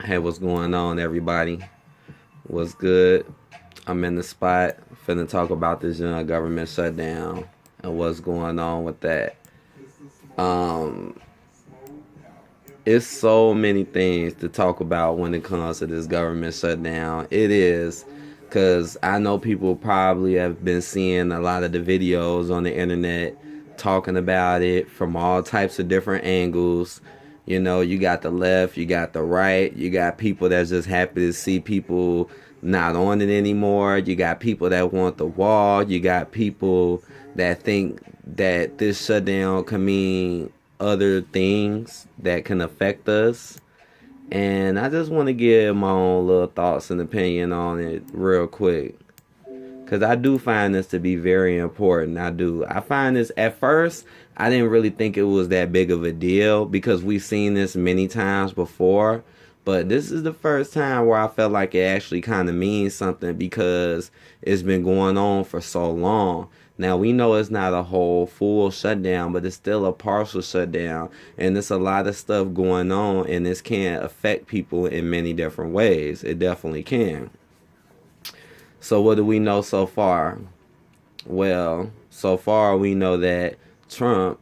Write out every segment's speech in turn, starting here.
Hey, what's going on, everybody? What's good? I'm in the spot. Finna talk about this government shutdown and what's going on with that. Um, it's so many things to talk about when it comes to this government shutdown. It is because I know people probably have been seeing a lot of the videos on the internet talking about it from all types of different angles. You know, you got the left, you got the right, you got people that's just happy to see people not on it anymore. You got people that want the wall. You got people that think that this shutdown can mean other things that can affect us. And I just want to give my own little thoughts and opinion on it real quick. Because I do find this to be very important. I do. I find this at first, I didn't really think it was that big of a deal because we've seen this many times before. But this is the first time where I felt like it actually kind of means something because it's been going on for so long. Now we know it's not a whole full shutdown, but it's still a partial shutdown. And there's a lot of stuff going on, and this can affect people in many different ways. It definitely can. So, what do we know so far? Well, so far we know that Trump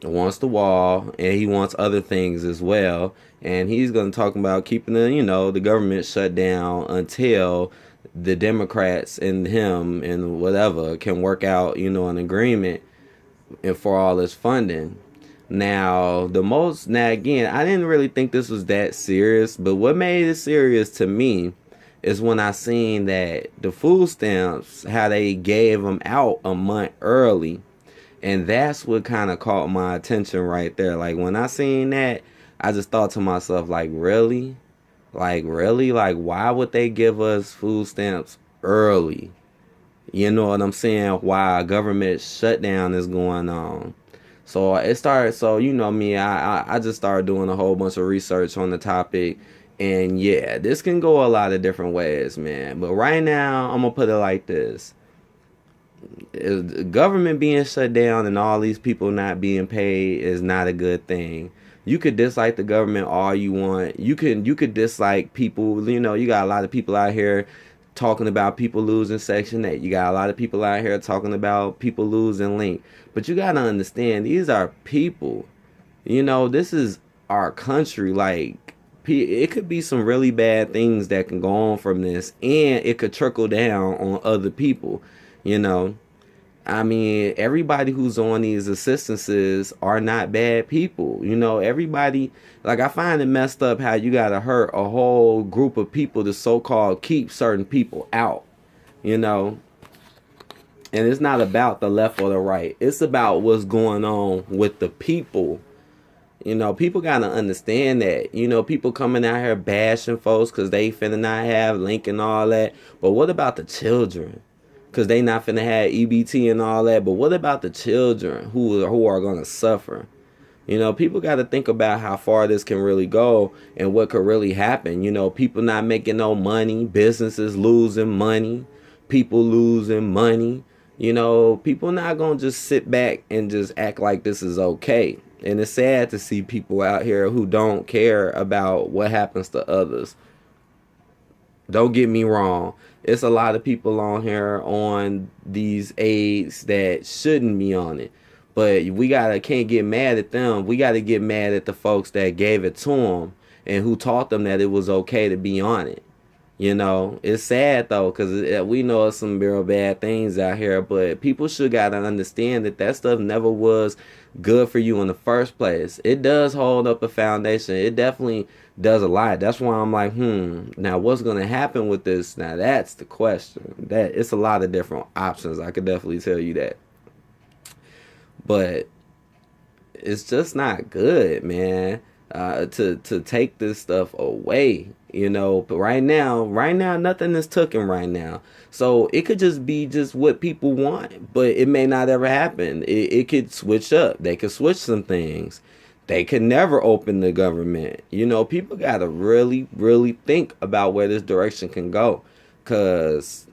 wants the wall and he wants other things as well. And he's going to talk about keeping the government shut down until the Democrats and him and whatever can work out, an agreement and for all this funding. Now again, I didn't really think this was that serious, but what made it serious to me is when I seen that the food stamps, how they gave them out a month early. And that's what kind of caught my attention right there. Like when I seen that, I just thought to myself, like, really? Like, really? Like, why would they give us food stamps early? You know what I'm saying? While a government shutdown is going on. So it started. So you know me, I just started doing a whole bunch of research on the topic, and yeah, this can go a lot of different ways, man. But right now, I'm gonna put it like this: government being shut down and all these people not being paid is not a good thing. You could dislike the government all you want. You could dislike people. You got a lot of people out here talking about people losing Section 8. You got a lot of people out here talking about people losing Link. But you got to understand, these are people. This is our country. Like, it could be some really bad things that can go on from this, and it could trickle down on other people. You know, I mean, everybody who's on these assistances are not bad people. Everybody, like, I find it messed up how you got to hurt a whole group of people to so called keep certain people out, you know. And it's not about the left or the right, it's about what's going on with the people. People got to understand that. People coming out here bashing folks because they finna not have Link and all that. But what about the children? Because they not finna have EBT and all that. But what about the children who are going to suffer? People got to think about how far this can really go and what could really happen. People not making no money, businesses losing money, people losing money. People not going to just sit back and just act like this is okay. And it's sad to see people out here who don't care about what happens to others. Don't get me wrong. It's a lot of people on here on these aids that shouldn't be on it. But can't get mad at them. We gotta get mad at the folks that gave it to them and who taught them that it was okay to be on it. It's sad though, because we know some real bad things out here, but people should gotta understand that stuff never was good for you in the first place. It does hold up a foundation. It definitely does a lot. That's why I'm like, now what's gonna happen with this? Now that's the question. That it's a lot of different options. I could definitely tell you that. But it's just not good, man. To take this stuff away, But right now, nothing is taken right now. So it could just be just what people want, but it may not ever happen. It could switch up. They could switch some things. They could never open the government. People gotta really, really think about where this direction can go, cause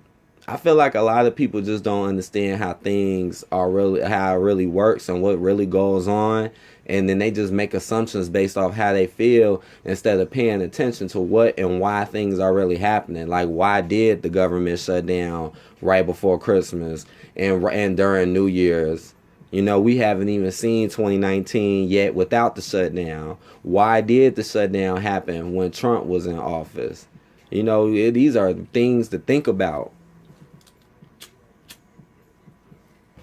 I feel like a lot of people just don't understand how things are really, how it really works and what really goes on. and then they just make assumptions based off how they feel instead of paying attention to what and why things are really happening. Like, why did the government shut down right before Christmas and during New Year's? You know, we haven't even seen 2019 yet without the shutdown. Why did the shutdown happen when Trump was in office? You know, these are things to think about.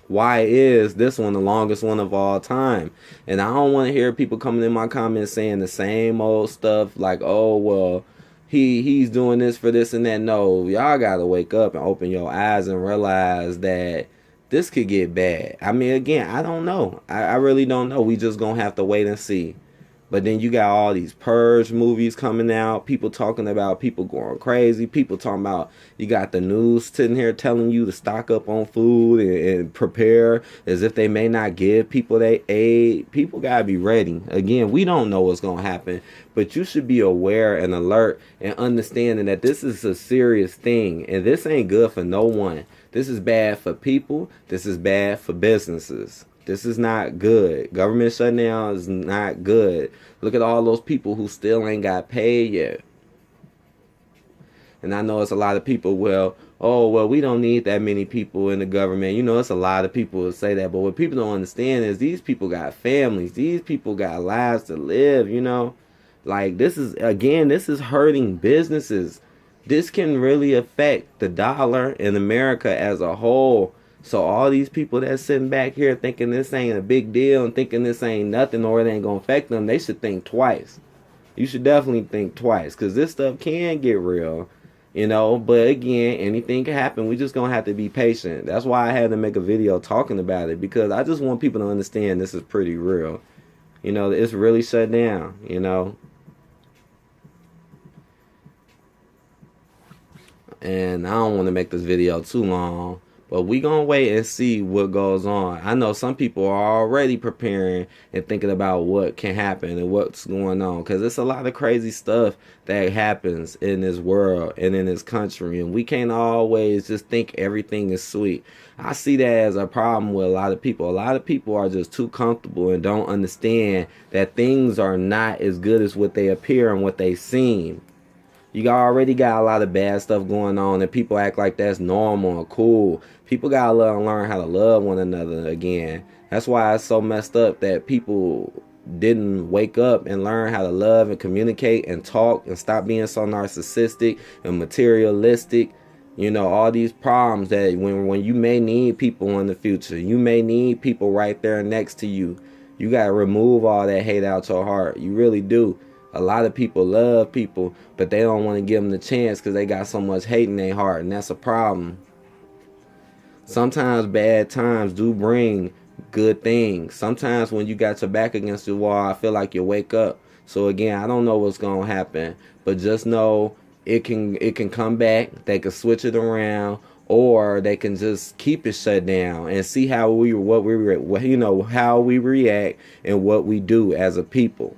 Why is this one the longest one of all time? And I don't want to hear people coming in my comments saying the same old stuff like, oh, well, he's doing this for this and that. No, y'all got to wake up and open your eyes and realize that this could get bad. I mean, again, I don't know. I really don't know. We just going to have to wait and see. But then you got all these Purge movies coming out. People talking about people going crazy. People talking about, you got the news sitting here telling you to stock up on food and prepare as if they may not give people their aid. People got to be ready. Again, we don't know what's going to happen. But you should be aware and alert and understanding that this is a serious thing. And this ain't good for no one. This is bad for people. This is bad for businesses. This is not good. Government shutdown is not good. Look at all those people who still ain't got paid yet. And I know it's a lot of people, well, we don't need that many people in the government. You know, it's a lot of people who say that. But what people don't understand is these people got families. These people got lives to live, you know. Like, this is hurting businesses. This can really affect the dollar in America as a whole. So all these people that's sitting back here thinking this ain't a big deal and thinking this ain't nothing or it ain't going to affect them, they should think twice. You should definitely think twice because this stuff can get real, you know. But again, anything can happen. We just going to have to be patient. That's why I had to make a video talking about it, because I just want people to understand this is pretty real. You know, it's really shut down, you know. And I don't want to make this video too long. But we gonna wait and see what goes on. I know some people are already preparing and thinking about what can happen and what's going on. Because it's a lot of crazy stuff that happens in this world and in this country. And we can't always just think everything is sweet. I see that as a problem with a lot of people. A lot of people are just too comfortable and don't understand that things are not as good as what they appear and what they seem. You already got a lot of bad stuff going on and people act like that's normal and cool. People gotta learn how to love one another again. That's why it's so messed up that people didn't wake up and learn how to love and communicate and talk and stop being so narcissistic and materialistic. You know, all these problems that when you may need people in the future, you may need people right there next to you. You gotta remove all that hate out your heart. You really do. A lot of people love people, but they don't want to give them the chance because they got so much hate in their heart, and that's a problem. Sometimes bad times do bring good things. Sometimes when you got your back against the wall, I feel like you wake up. So again, I don't know what's going to happen, but just know it can come back. They can switch it around, or they can just keep it shut down and see how we react and what we do as a people.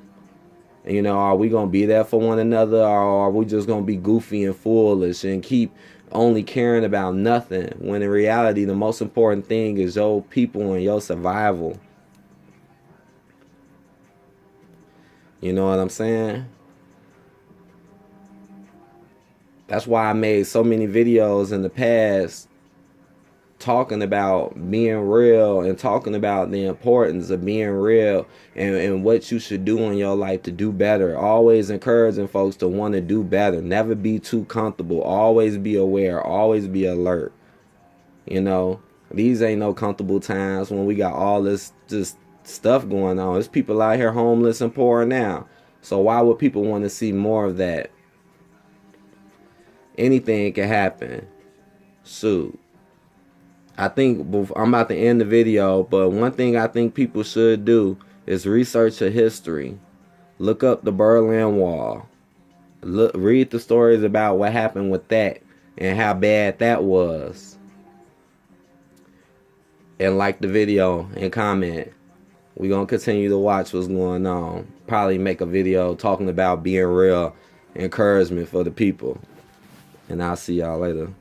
You know, are we going to be there for one another, or are we just going to be goofy and foolish and keep only caring about nothing, when in reality the most important thing is your people and your survival? You know what I'm saying? That's why I made so many videos in the past talking about being real and talking about the importance of being real and what you should do in your life to do better. Always encouraging folks to want to do better. Never be too comfortable. Always be aware. Always be alert. You know, these ain't no comfortable times when we got all this just stuff going on. There's people out here homeless and poor now. So why would people want to see more of that? Anything can happen. Shoot. I think I'm about to end the video, but one thing I think people should do is research the history. Look up the Berlin Wall. Read the stories about what happened with that and how bad that was. And like the video and comment. We're going to continue to watch what's going on. Probably make a video talking about being real, encouragement for the people. And I'll see y'all later.